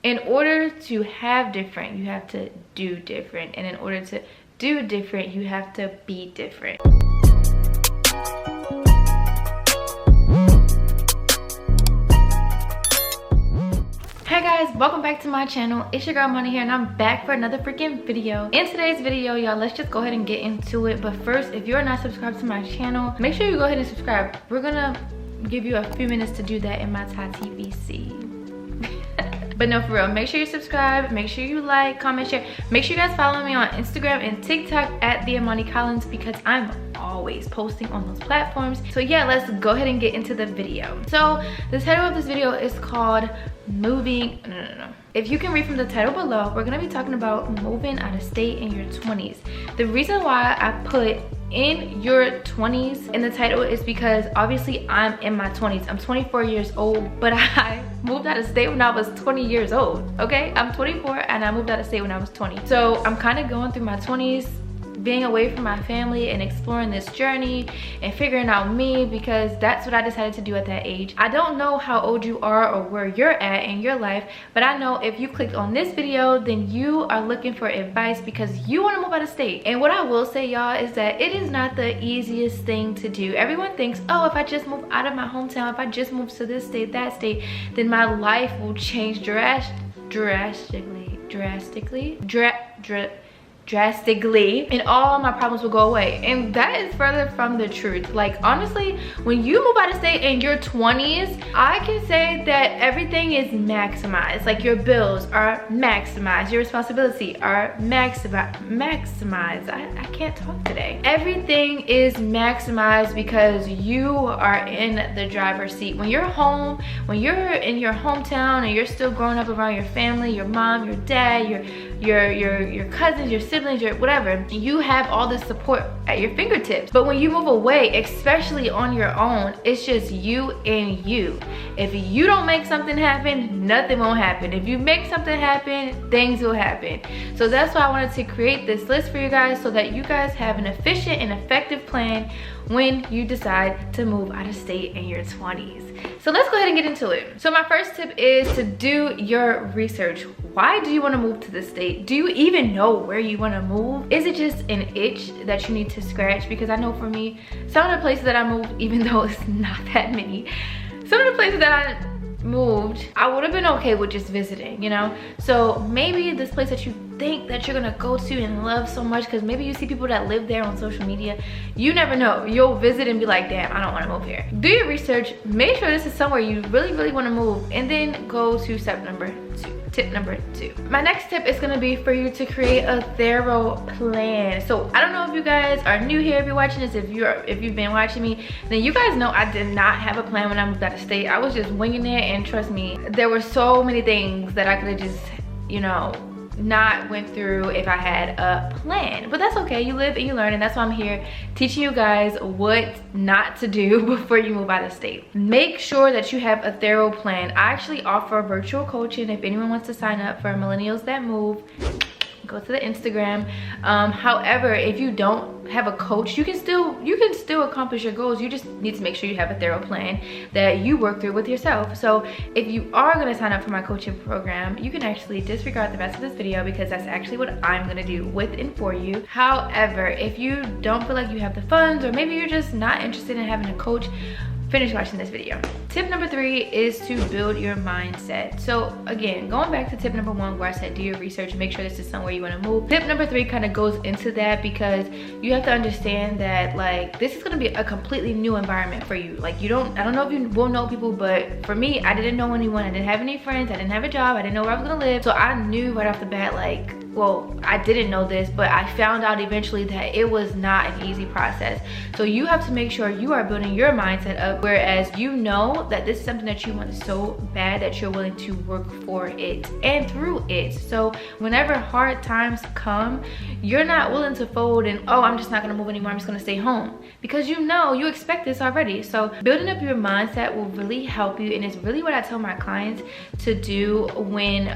In order to have different, you have to do different. And in order to do different, you have to be different. Hey guys, welcome back to my channel. It's your girl Imani here, and I'm back for another freaking video. In today's video, y'all, let's just go ahead and get into it. But first, if you're not subscribed to my channel, make sure you go ahead and subscribe. We're gonna give you a few minutes to do that in my Tati VC. But no, for real, make sure you subscribe, make sure you like, comment, share. Make sure you guys follow me on Instagram and TikTok at the Imani Collins, because I'm always posting on those platforms. So yeah, let's go ahead and get into the video. So the title of this video is called moving. No. If you can read from the title below, we're gonna be talking about moving out of state in your 20s. The reason why I put in your 20s in the title is because obviously I'm in my 20s. I'm 24 years old, but I moved out of state when I was 20 years old, okay? I'm 24 and I moved out of state when I was 20. So I'm kind of going through my 20s, being away from my family and exploring this journey and figuring out me, because that's what I decided to do at that age. I don't know how old you are or where you're at in your life, but I know if you clicked on this video, then you are looking for advice because you want to move out of state. And what I will say, y'all, is that it is not the easiest thing to do. Everyone thinks, oh, if I just move out of my hometown, if I just move to this state, that state, then my life will change drastically, and all my problems will go away. And that is further from the truth. Like, honestly, when you move out of state in your 20s, I can say that everything is maximized. Like, your bills are maximized, your responsibility are maximized. I can't talk today. Everything is maximized because you are in the driver's seat. When you're home, when you're in your hometown and you're still growing up around your family, your mom, your dad, your cousins, your siblings, your whatever, you have all this support at your fingertips. But when you move away, especially on your own, it's just you and you. If you don't make something happen, nothing won't happen. If you make something happen, things will happen. So that's why I wanted to create this list for you guys, so that you guys have an efficient and effective plan when you decide to move out of state in your 20s. So let's go ahead and get into it. So my first tip is to do your research. Why do you want to move to this state? Do you even know where you want to move? Is it just an itch that you need to scratch? Because I know for me, some of the places that I moved, even though it's not that many, some of the places that I moved, I would have been okay with just visiting, you know? So maybe this place that you think that you're gonna go to and love so much, because maybe you see people that live there on social media, you never know, you'll visit and be like, damn, I don't want to move here. Do your research, make sure this is somewhere you really want to move, and then go to tip number two. My next tip is going to be for you to create a thorough plan. So I don't know if you guys are new here, if you're watching this, if you've been watching me, then you guys know I did not have a plan when I moved out of state. I was just winging it, and trust me, there were so many things that I could have just, you know, not went through if I had a plan. But that's okay, you live and you learn, and that's why I'm here teaching you guys what not to do before you move out of state. Make sure that you have a thorough plan. I actually offer virtual coaching. If anyone wants to sign up for Millennials That Move, go to the Instagram. However, if you don't have a coach, you can still accomplish your goals. You just need to make sure you have a thorough plan that you work through with yourself. So if you are going to sign up for my coaching program, you can actually disregard the rest of this video, because that's actually what I'm going to do with and for you. However, if you don't feel like you have the funds, or maybe you're just not interested in having a coach, finish watching this video. Tip number 3 is to build your mindset. So again, going back to tip number 1 where I said do your research, make sure this is somewhere you want to move. Tip number 3 kind of goes into that, because you have to understand that, like, this is going to be a completely new environment for you. Like, I don't know if you will know people, but for me, I didn't know anyone. I didn't have any friends. I didn't have a job. I didn't know where I was going to live. So I knew right off the bat, like, well, I didn't know this, but I found out eventually that it was not an easy process. So you have to make sure you are building your mindset up, whereas you know that this is something that you want so bad that you're willing to work for it and through it. So whenever hard times come, you're not willing to fold and, oh, I'm just not gonna move anymore, I'm just gonna stay home, because you know, you expect this already. So building up your mindset will really help you, and it's really what I tell my clients to do when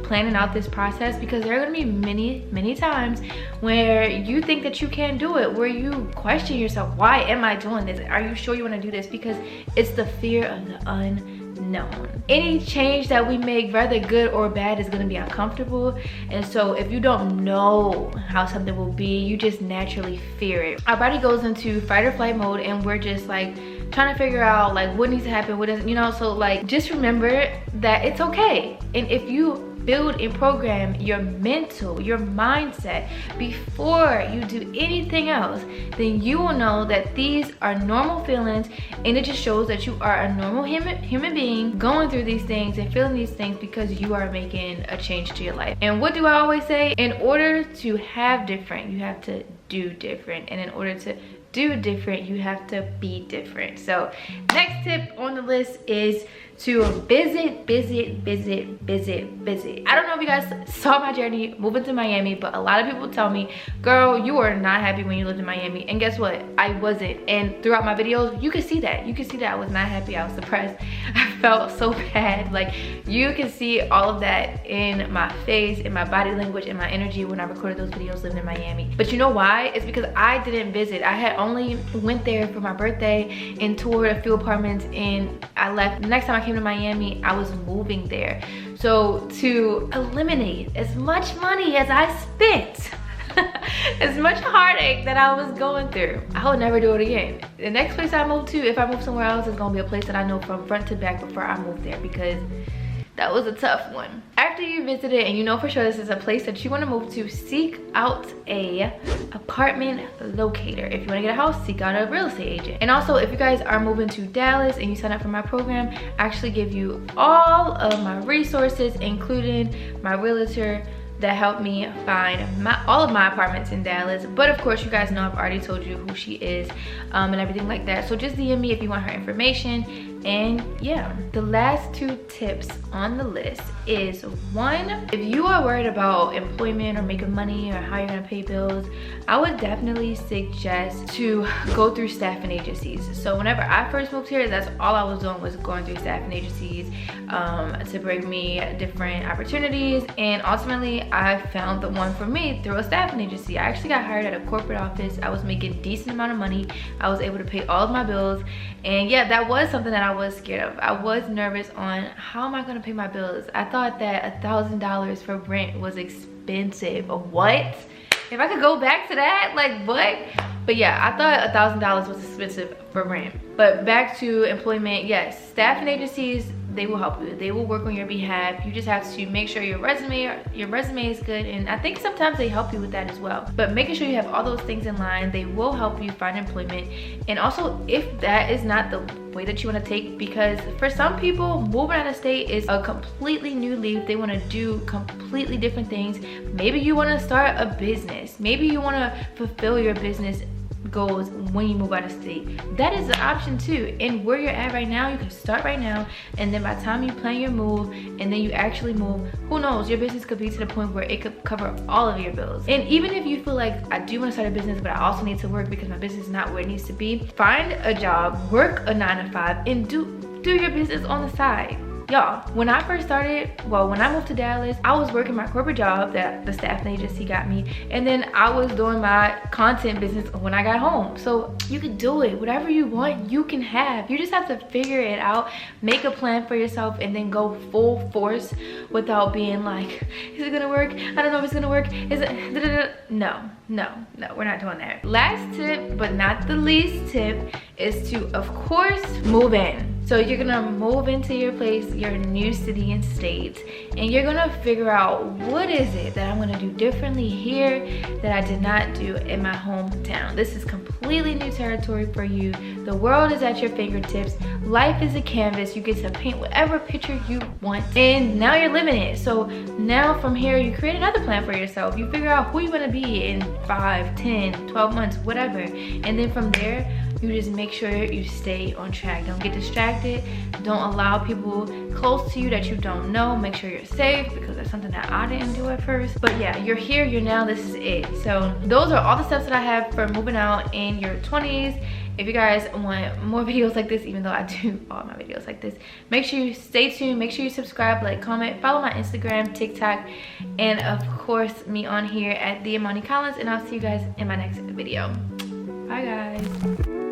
planning out this process, because there are going to be many times where you think that you can't do it, where you question yourself, why am I doing this? Are you sure you want to do this? Because it's the fear of the unknown. known. Any change that we make, whether good or bad, is gonna be uncomfortable. And so if you don't know how something will be, you just naturally fear it. Our body goes into fight or flight mode, and we're just like trying to figure out like what needs to happen, what doesn't, you know. So like, just remember that it's okay. And if you build and program your mental, your mindset before you do anything else, then you will know that these are normal feelings, and it just shows that you are a normal human being going through these things and feeling these things because you are making a change to your life. And what do I always say? In order to have different, you have to do different, and in order to do different, you have to be different. So next tip on the list is to visit. I don't know if you guys saw my journey moving to Miami, but a lot of people tell me, girl, you are not happy when you lived in Miami. And guess what? I wasn't. And throughout my videos, you can see that. You can see that I was not happy. I was depressed. I felt so bad. Like, you can see all of that in my face, in my body language, in my energy when I recorded those videos living in Miami. But you know why? It's because I didn't visit. I had only went there for my birthday and toured a few apartments, and I left. The next time I came to Miami, I was moving there. So to eliminate as much money as I spent, as much heartache that I was going through, I would never do it again. The next place I move to, if I move somewhere else, is gonna be a place that I know from front to back before I move there, because that was a tough one. After you visit it and you know for sure this is a place that you want to move to, seek out a apartment locator. If you want to get a house, seek out a real estate agent. And also, if you guys are moving to Dallas and you sign up for my program, I actually give you all of my resources, including my realtor that helped me find all of my apartments in Dallas. But of course, you guys know I've already told you who she is and everything like that. So just DM me if you want her information. And yeah, the last two tips on the list is, one, if you are worried about employment or making money or how you're gonna pay bills, I would definitely suggest to go through staffing agencies. So whenever I first moved here, that's all I was doing, was going through staffing agencies to bring me different opportunities. And ultimately, I found the one for me through a staffing agency. I actually got hired at a corporate office. I was making a decent amount of money. I was able to pay all of my bills. And yeah, that was something that I was scared of. I was nervous on, how am I gonna pay my bills? I thought that $1,000 for rent was expensive. What? If I could go back to that, like what? But yeah, I thought $1,000 was expensive for rent. But back to employment, yes, staffing agencies, they will help you. They will work on your behalf. You just have to make sure your resume is good, and I think sometimes they help you with that as well. But making sure you have all those things in line, they will help you find employment. And also, if that is not the way that you want to take, because for some people, moving out of state is a completely new leaf. They want to do completely different things. Maybe you want to start a business. Maybe you want to fulfill your business goals when you move out of state. That is an option too. And where you're at right now, you can start right now, and then by the time you plan your move and then you actually move, who knows, your business could be to the point where it could cover all of your bills. And even if you feel like, I do want to start a business, but I also need to work because my business is not where it needs to be, find a job, work a 9 to 5, and do your business on the side. Y'all, when I first started, well, when I moved to Dallas, I was working my corporate job that the staffing agency got me, and then I was doing my content business when I got home. So you can do it. Whatever you want, you can have. You just have to figure it out, make a plan for yourself, and then go full force without being like, is it gonna work? I don't know if it's gonna work. Is it? No, we're not doing that. Last tip, but not the least tip, is to, of course, move in. So you're gonna move into your place, your new city and state, and you're gonna figure out, what is it that I'm gonna do differently here that I did not do in my hometown. This is completely new territory for you. The world is at your fingertips. Life is a canvas. You get to paint whatever picture you want, and now you're living it. So now from here, you create another plan for yourself. You figure out who you wanna be in 5, 10, 12 months, whatever. And then from there, you just make sure you stay on track. Don't get distracted. Don't allow people close to you that you don't know. Make sure you're safe, because that's something that I didn't do at first. But yeah, you're here, you're now, this is it. So those are all the steps that I have for moving out in your 20s. If you guys want more videos like this, even though I do all my videos like this, make sure you stay tuned. Make sure you subscribe, like, comment, follow my Instagram, TikTok, and of course me on here at the Imani Collins. And I'll see you guys in my next video. Bye guys.